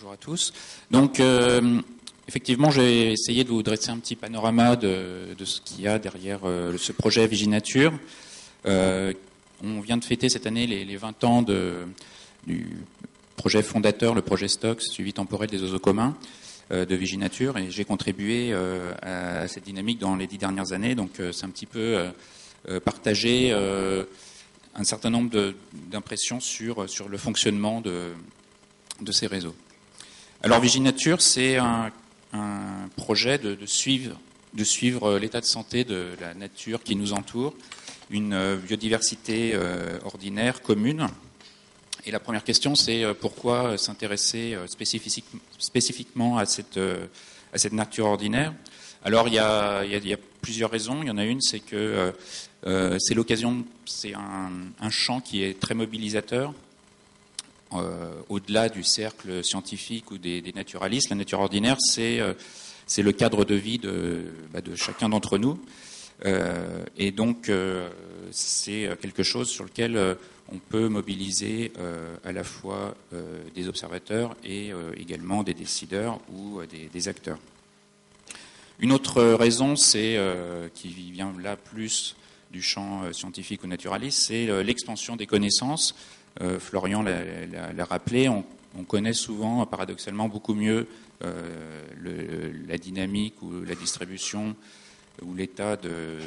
bonjour à tous. Donc, effectivement, j'ai essayé de vous dresser un petit panorama de ce qu'il y a derrière ce projet Viginature. On vient de fêter cette année les 20 ans du projet fondateur, le projet STOCS, suivi temporel des oiseaux communs de Viginature, et j'ai contribué à cette dynamique dans les 10 dernières années. Donc, c'est un petit peu partager un certain nombre d'impressions sur le fonctionnement de ces réseaux. Alors Viginature, c'est un projet de suivre l'état de santé de la nature qui nous entoure, une biodiversité ordinaire, commune. Et la première question, c'est pourquoi s'intéresser spécifiquement à cette nature ordinaire. Alors il y a plusieurs raisons. Il y en a une, c'est que c'est l'occasion, c'est un champ qui est très mobilisateur. Au-delà du cercle scientifique ou des naturalistes, la nature ordinaire, c'est le cadre de vie de chacun d'entre nous. Et donc, c'est quelque chose sur lequel on peut mobiliser à la fois des observateurs et également des décideurs ou des acteurs. Une autre raison, c'est qui vient là plus du champ scientifique ou naturaliste, c'est l'expansion des connaissances. Florian l'a rappelé, on connaît souvent, paradoxalement, beaucoup mieux la dynamique ou la distribution ou l'état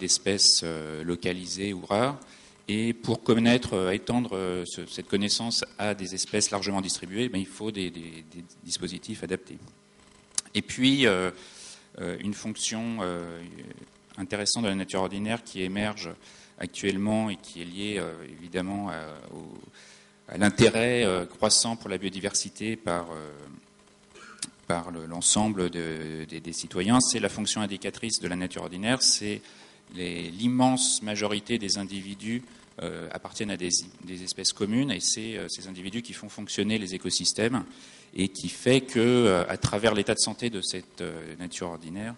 d'espèces localisées ou rares. Et pour connaître, étendre cette connaissance à des espèces largement distribuées, il faut des dispositifs adaptés. Et puis, une fonction intéressante de la nature ordinaire qui émerge actuellement et qui est liée évidemment à l'intérêt croissant pour la biodiversité par l'ensemble des citoyens, c'est la fonction indicatrice de la nature ordinaire. C'est l'immense majorité des individus appartiennent à des espèces communes, et c'est ces individus qui font fonctionner les écosystèmes et qui fait que, à travers l'état de santé de cette nature ordinaire,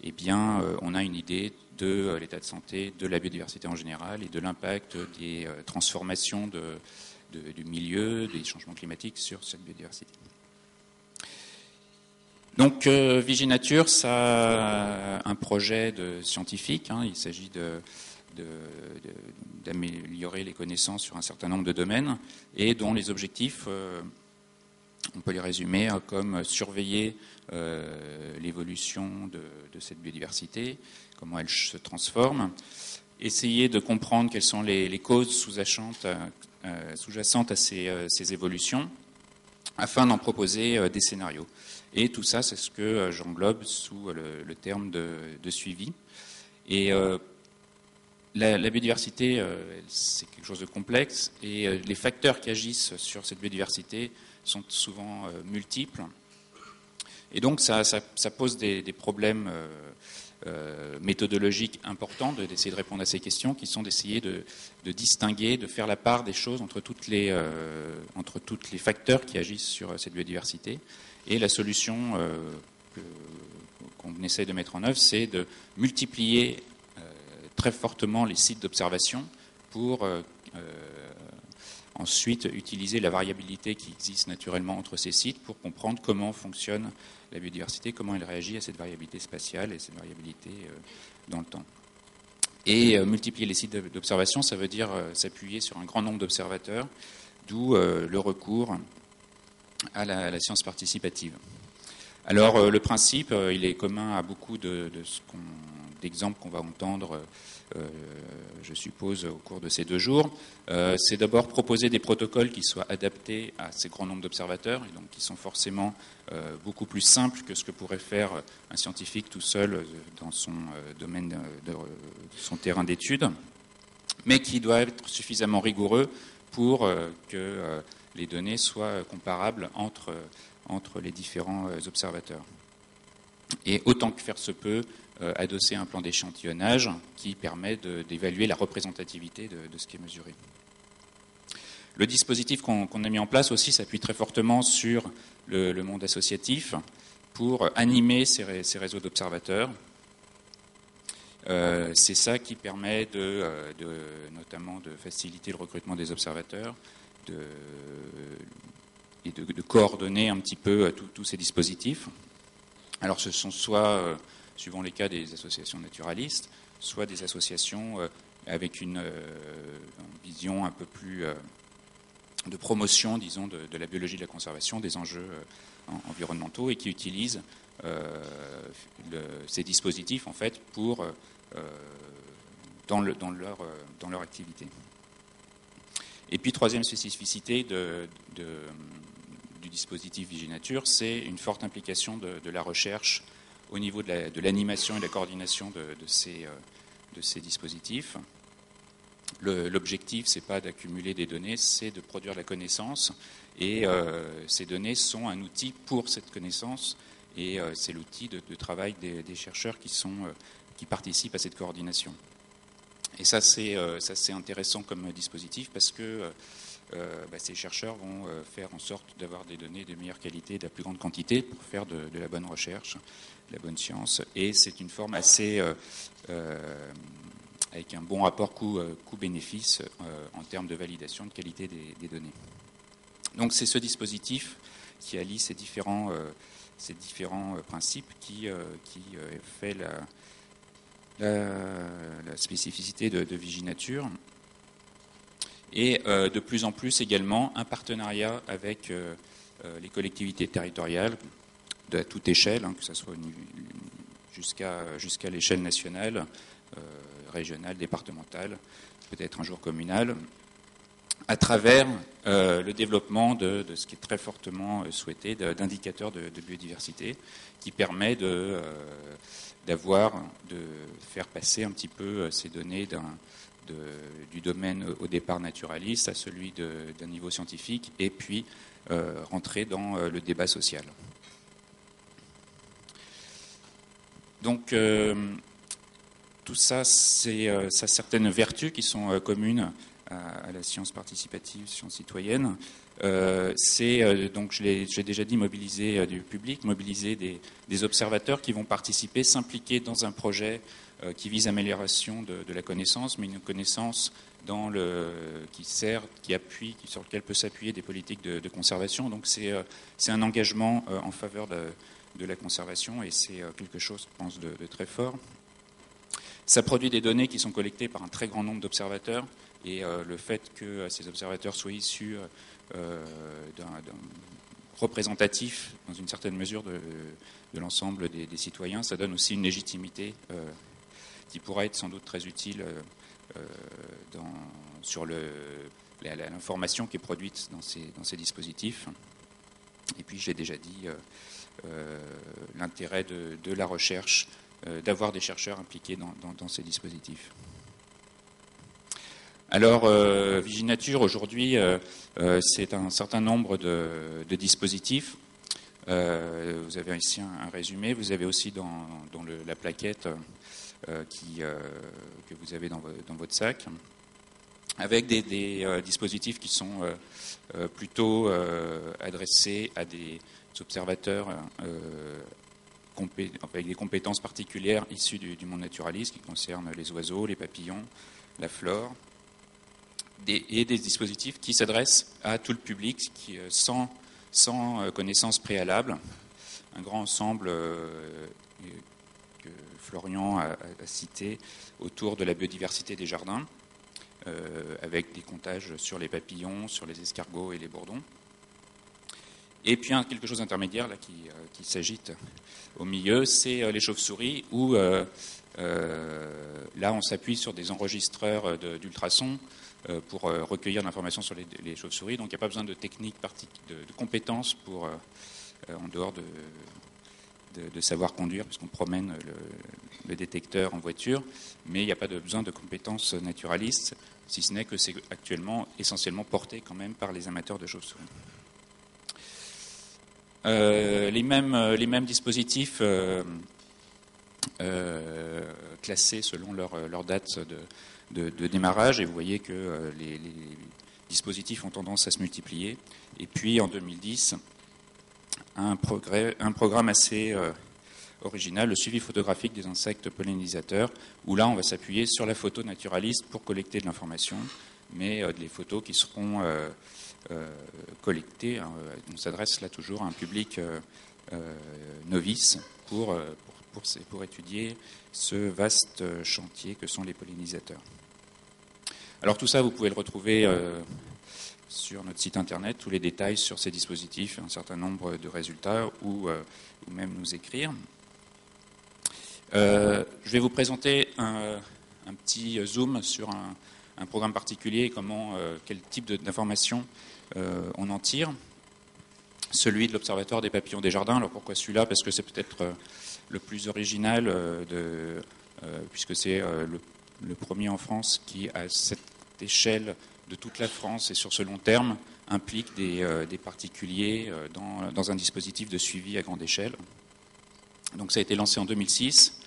eh bien, on a une idée de l'état de santé de la biodiversité en général et de l'impact des transformations du milieu, des changements climatiques sur cette biodiversité. Donc, Viginature, ça a un projet scientifique. Il s'agit d'améliorer les connaissances sur un certain nombre de domaines et dont les objectifs, on peut les résumer comme surveiller l'évolution de cette biodiversité, comment elle se transforme, essayer de comprendre quelles sont les causes sous-jacentes à ces évolutions, afin d'en proposer des scénarios. Et tout ça, c'est ce que j'englobe sous le terme de suivi. Et la biodiversité, c'est quelque chose de complexe, et les facteurs qui agissent sur cette biodiversité sont souvent multiples. Et donc, ça pose des problèmes méthodologiques importants d'essayer de répondre à ces questions, qui sont d'essayer de distinguer, de faire la part des choses entre tous les facteurs qui agissent sur cette biodiversité. Et la solution qu'on essaie de mettre en œuvre, c'est de multiplier très fortement les sites d'observation pour ensuite utiliser la variabilité qui existe naturellement entre ces sites pour comprendre comment fonctionne la biodiversité, comment elle réagit à cette variabilité spatiale et cette variabilité dans le temps. Et multiplier les sites d'observation, ça veut dire s'appuyer sur un grand nombre d'observateurs, d'où le recours à la science participative. Alors le principe, il est commun à beaucoup d'exemples qu'on va entendre, je suppose, au cours de ces 2 jours. C'est d'abord proposer des protocoles qui soient adaptés à ces grands nombres d'observateurs, et donc qui sont forcément beaucoup plus simples que ce que pourrait faire un scientifique tout seul dans son domaine, son terrain d'étude, mais qui doivent être suffisamment rigoureux pour que les données soient comparables entre les différents observateurs. Et autant que faire se peut, adosser un plan d'échantillonnage qui permet d'évaluer la représentativité de ce qui est mesuré. Le dispositif qu'on a mis en place aussi s'appuie très fortement sur le monde associatif pour animer ces réseaux d'observateurs. C'est ça qui permet notamment de faciliter le recrutement des observateurs, de coordonner un petit peu tous ces dispositifs. Alors ce sont soit, suivant les cas, des associations naturalistes, soit des associations avec une vision un peu plus de promotion, disons, de la biologie de la conservation, des enjeux environnementaux, et qui utilisent ces dispositifs en fait pour dans leur activité. Et puis troisième spécificité du dispositif Viginature, c'est une forte implication de la recherche au niveau de l'animation et de la coordination de ces dispositifs. L'objectif, c'est pas d'accumuler des données, c'est de produire de la connaissance, et ces données sont un outil pour cette connaissance, et c'est l'outil de travail des chercheurs qui participent à cette coordination. Et ça c'est intéressant comme dispositif, parce que ces chercheurs vont faire en sorte d'avoir des données de meilleure qualité, de la plus grande quantité, pour faire de la bonne recherche, de la bonne science. Et c'est une forme assez avec un bon rapport coût-bénéfice en termes de validation de qualité des données. Donc c'est ce dispositif qui allie ces différents principes qui fait la spécificité de Viginature. Et de plus en plus également un partenariat avec les collectivités territoriales à toute échelle, que ce soit jusqu'à l'échelle nationale, régionale, départementale, peut-être un jour communale, à travers le développement de ce qui est très fortement souhaité, d'indicateurs de biodiversité, qui permet de faire passer un petit peu ces données du domaine au départ naturaliste à celui d'un niveau scientifique, et puis rentrer dans le débat social. Donc tout ça, ça a certaines vertus qui sont communes à la science participative, science citoyenne. Donc, j'ai déjà dit, mobiliser du public, mobiliser des observateurs qui vont participer, s'impliquer dans un projet qui vise l'amélioration de la connaissance, mais une connaissance sur lequel peut s'appuyer des politiques de conservation. Donc c'est un engagement en faveur de la conservation, et c'est quelque chose, je pense, de très fort. Ça produit des données qui sont collectées par un très grand nombre d'observateurs, et le fait que ces observateurs soient issus d'un représentatif, dans une certaine mesure, de l'ensemble des citoyens, ça donne aussi une légitimité qui pourra être sans doute très utile sur l'information qui est produite dans ces dispositifs. Et puis j'ai déjà dit l'intérêt de la recherche, d'avoir des chercheurs impliqués dans ces dispositifs. Alors, Viginature, aujourd'hui, c'est un certain nombre de dispositifs. Vous avez ici un résumé. Vous avez aussi dans la plaquette que vous avez dans votre sac, avec des dispositifs qui sont plutôt adressés à des observateurs avec des compétences particulières issues du monde naturaliste, qui concernent les oiseaux, les papillons, la flore, et des dispositifs qui s'adressent à tout le public sans connaissance préalable. Un grand ensemble que Florian a cité autour de la biodiversité des jardins, avec des comptages sur les papillons, sur les escargots et les bourdons. Et puis quelque chose d'intermédiaire là, qui s'agite au milieu, c'est les chauves-souris, où là on s'appuie sur des enregistreurs d'ultrasons pour recueillir l'information sur les chauves-souris. Donc il n'y a pas besoin de techniques, de compétences pour, en dehors de savoir conduire, puisqu'on promène le détecteur en voiture, mais il n'y a pas besoin de compétences naturalistes, si ce n'est que c'est actuellement essentiellement porté quand même par les amateurs de chauves-souris. Les mêmes dispositifs classés selon leur date de démarrage, et vous voyez que les dispositifs ont tendance à se multiplier. Et puis en 2010, un programme assez original, le suivi photographique des insectes pollinisateurs, où là on va s'appuyer sur la photo naturaliste pour collecter de l'information, mais des photos qui seront collecter. On s'adresse là toujours à un public novice pour étudier ce vaste chantier que sont les pollinisateurs. Alors tout ça, vous pouvez le retrouver sur notre site internet, tous les détails sur ces dispositifs, un certain nombre de résultats, ou même nous écrire. Je vais vous présenter un petit zoom sur un programme particulier et quel type d'informations on en tire. Celui de l'Observatoire des papillons des jardins. Alors pourquoi celui-là? Parce que c'est peut-être le plus original, puisque c'est le premier en France qui, à cette échelle de toute la France et sur ce long terme, implique des particuliers dans un dispositif de suivi à grande échelle. Donc ça a été lancé en 2006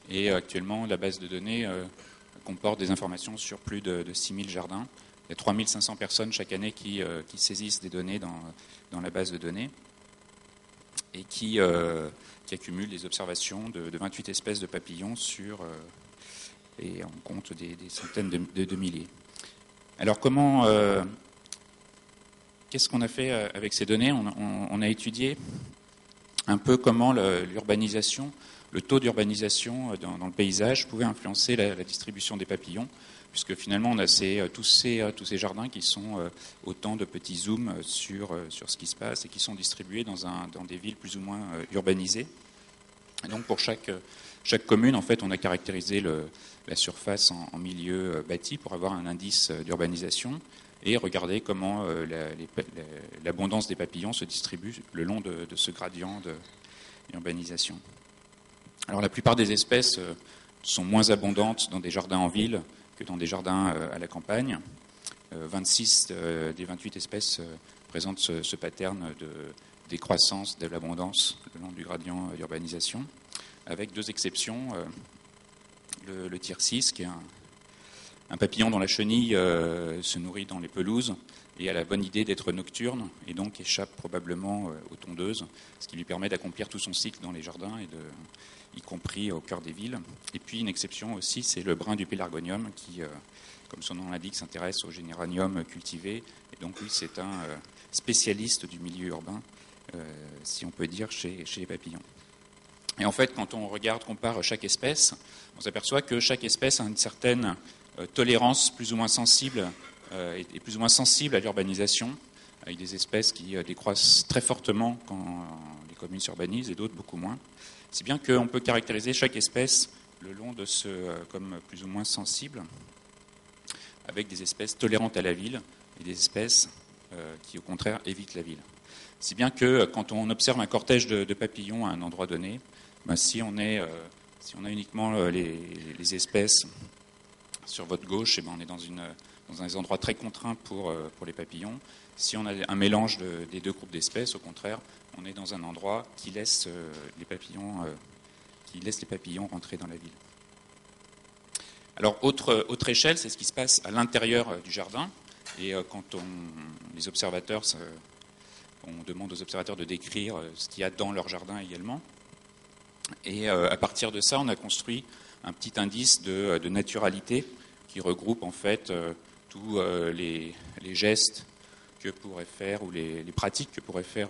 et actuellement la base de données comporte des informations sur plus de 6000 jardins. Il y a 3500 personnes chaque année qui saisissent des données dans la base de données et qui accumulent des observations de 28 espèces de papillons et on compte des centaines de milliers. Alors qu'est-ce qu'on a fait avec ces données? On a étudié un peu comment l'urbanisation, le taux d'urbanisation dans le paysage pouvait influencer la distribution des papillons, puisque finalement on a tous ces jardins qui sont autant de petits zooms sur ce qui se passe et qui sont distribués dans des villes plus ou moins urbanisées. Et donc pour chaque commune, en fait, on a caractérisé la surface en milieu bâti pour avoir un indice d'urbanisation et regarder comment l'abondance des papillons se distribue le long de ce gradient d'urbanisation. Alors la plupart des espèces sont moins abondantes dans des jardins en ville que dans des jardins à la campagne. 26 des 28 espèces présentent ce pattern de décroissance de l'abondance le long du gradient d'urbanisation, avec deux exceptions. Le tyrcis, qui est un papillon dont la chenille se nourrit dans les pelouses et a la bonne idée d'être nocturne et donc échappe probablement aux tondeuses, ce qui lui permet d'accomplir tout son cycle dans les jardins, y compris au cœur des villes. Et puis une exception aussi, c'est le brun du pélargonium qui, comme son nom l'indique, s'intéresse au géranium cultivé. Et donc lui, c'est un spécialiste du milieu urbain, si on peut dire, chez les papillons. Et en fait, quand on compare chaque espèce, on s'aperçoit que chaque espèce a une certaine tolérance plus ou moins sensible et plus ou moins sensible à l'urbanisation, avec des espèces qui décroissent très fortement quand les communes s'urbanisent et d'autres beaucoup moins. Si bien qu'on peut caractériser chaque espèce le long de comme plus ou moins sensible, avec des espèces tolérantes à la ville et des espèces qui, au contraire, évitent la ville. Si bien que quand on observe un cortège de papillons à un endroit donné, si on a uniquement les espèces sur votre gauche, on est dans un endroit très contraint pour les papillons. Si on a un mélange des deux groupes d'espèces, au contraire, on est dans un endroit qui laisse les papillons rentrer dans la ville. Alors, autre échelle, c'est ce qui se passe à l'intérieur du jardin. Et quand les observateurs, on demande aux observateurs de décrire ce qu'il y a dans leur jardin également. Et à partir de ça, on a construit un petit indice de naturalité qui regroupe en fait tous les gestes que pourrait faire ou les pratiques que pourrait faire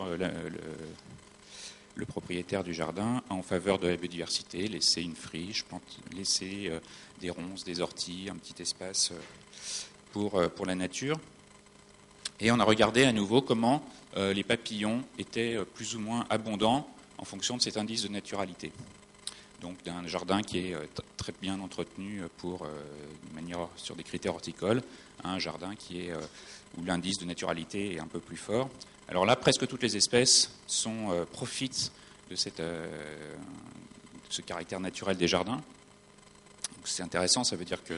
le propriétaire du jardin en faveur de la biodiversité, laisser une friche, laisser des ronces, des orties, un petit espace pour la nature. Et on a regardé à nouveau comment les papillons étaient plus ou moins abondants en fonction de cet indice de naturalité. Donc d'un jardin qui est très bien entretenu sur des critères horticoles, à un jardin où l'indice de naturalité est un peu plus fort. Alors là, presque toutes les espèces profitent de ce caractère naturel des jardins. Donc c'est intéressant, ça veut dire que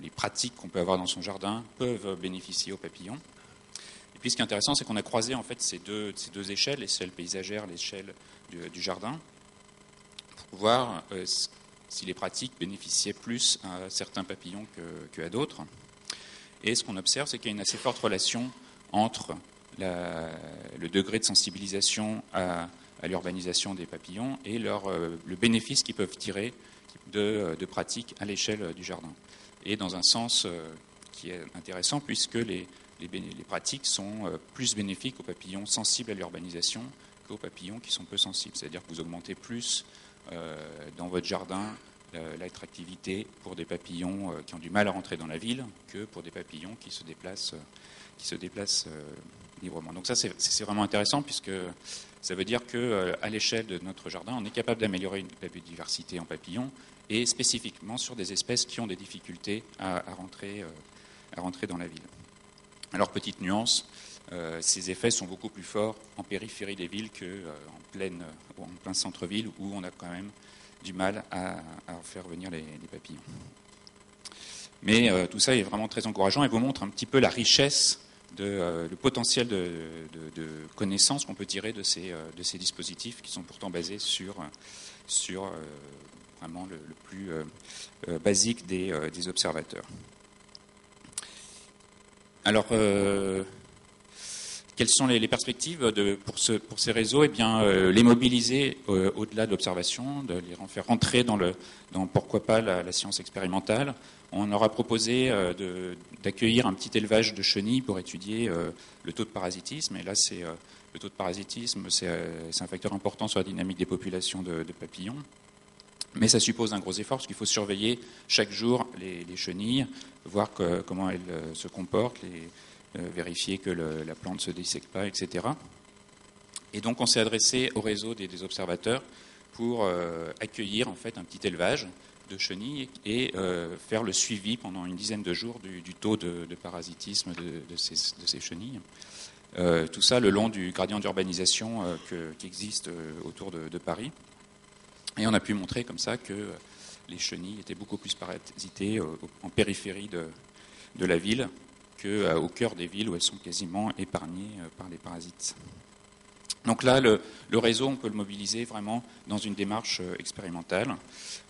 les pratiques qu'on peut avoir dans son jardin peuvent bénéficier aux papillons. Et puis ce qui est intéressant, c'est qu'on a croisé en fait ces deux échelles, l'échelle paysagère, l'échelle du jardin, pour voir si les pratiques bénéficiaient plus à certains papillons qu'à d'autres. Et ce qu'on observe, c'est qu'il y a une assez forte relation entre le degré de sensibilisation à l'urbanisation des papillons et le bénéfice qu'ils peuvent tirer de pratiques à l'échelle du jardin. Et dans un sens qui est intéressant, puisque les les pratiques sont plus bénéfiques aux papillons sensibles à l'urbanisation qu'aux papillons qui sont peu sensibles. C'est-à-dire que vous augmentez plus dans votre jardin l'attractivité pour des papillons qui ont du mal à rentrer dans la ville que pour des papillons qui se déplacent librement. Donc ça, c'est vraiment intéressant puisque ça veut dire qu'à l'échelle de notre jardin, on est capable d'améliorer la biodiversité en papillons et spécifiquement sur des espèces qui ont des difficultés à rentrer dans la ville. Alors, petite nuance, ces effets sont beaucoup plus forts en périphérie des villes qu'en plein centre-ville où on a quand même du mal à faire venir les papillons. Mais tout ça est vraiment très encourageant et vous montre un petit peu la richesse, le potentiel de connaissances qu'on peut tirer de ces dispositifs qui sont pourtant basés sur vraiment le plus basique des observateurs. Alors, quelles sont les perspectives pour ces réseaux ? Eh bien, les mobiliser au-delà de l'observation, de les faire rentrer dans pourquoi pas la science expérimentale. On aura proposé d'accueillir un petit élevage de chenilles pour étudier le taux de parasitisme. Et là, le taux de parasitisme, c'est un facteur important sur la dynamique des populations de papillons. Mais ça suppose un gros effort parce qu'il faut surveiller chaque jour les chenilles, voir comment elles se comportent, vérifier que la plante ne se dissèque pas, etc. Et donc on s'est adressé au réseau des observateurs pour accueillir en fait un petit élevage de chenilles et faire le suivi pendant une dizaine de jours du taux de parasitisme de ces chenilles. Tout ça le long du gradient d'urbanisation qui existe autour de Paris. Et on a pu montrer comme ça que les chenilles étaient beaucoup plus parasitées en périphérie de la ville qu'au cœur des villes où elles sont quasiment épargnées par les parasites. Donc là, le réseau, on peut le mobiliser vraiment dans une démarche expérimentale.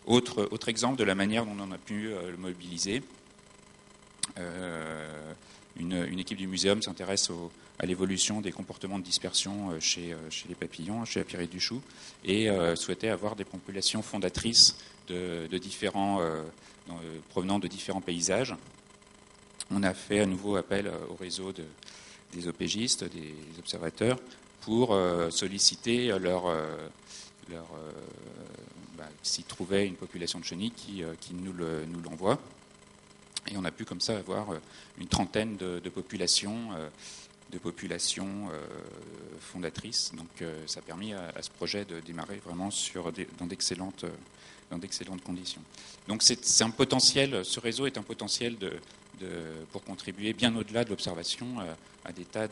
Autre exemple de la manière dont on a pu le mobiliser, une équipe du muséum s'intéresse à l'évolution des comportements de dispersion chez les papillons, chez la Pierrette du Chou, et souhaitait avoir des populations fondatrices provenant de différents paysages. On a fait à nouveau appel au réseau des OPGistes, des observateurs, pour solliciter s'ils trouvaient une population de chenilles qui nous l'envoie. Et on a pu comme ça avoir une trentaine de populations fondatrices. Donc ça a permis à ce projet de démarrer vraiment dans d'excellentes conditions. Donc c'est un potentiel, ce réseau est un potentiel pour contribuer bien au-delà de l'observation à des tas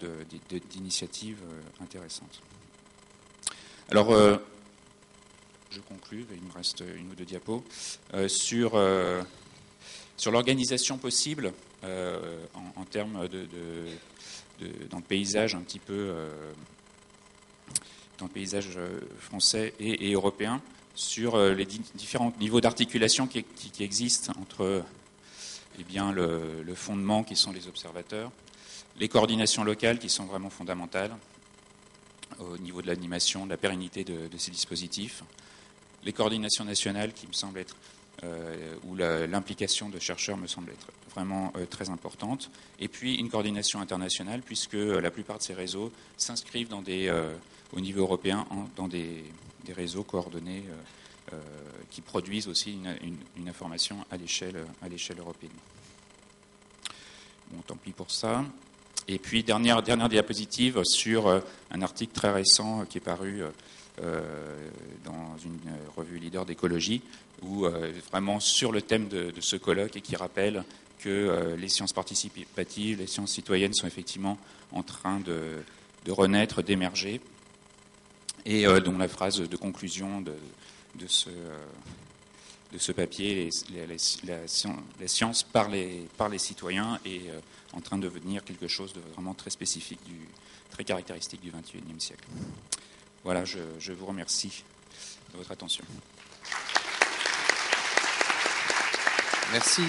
d'initiatives intéressantes. Alors, je conclue, il me reste une ou deux diapos, sur l'organisation possible en termes dans le paysage un petit peu, dans le paysage français et européen, sur les différents niveaux d'articulation qui existent entre le fondement qui sont les observateurs, les coordinations locales qui sont vraiment fondamentales au niveau de l'animation, de la pérennité de ces dispositifs, les coordinations nationales qui me semblent être où l'implication de chercheurs me semble être vraiment très importante, et puis une coordination internationale puisque la plupart de ces réseaux s'inscrivent au niveau européen dans des réseaux coordonnés qui produisent aussi une information à l'échelle européenne. Bon, tant pis pour ça. Et puis, dernière diapositive sur un article très récent qui est paru dans une revue leader d'écologie, où vraiment sur le thème de ce colloque et qui rappelle que les sciences participatives, les sciences citoyennes sont effectivement en train de renaître, d'émerger, et dont la phrase de conclusion de ce papier, la science par les citoyens est en train de devenir quelque chose de vraiment très spécifique, très caractéristique du XXIe siècle. Voilà, je vous remercie de votre attention. Merci.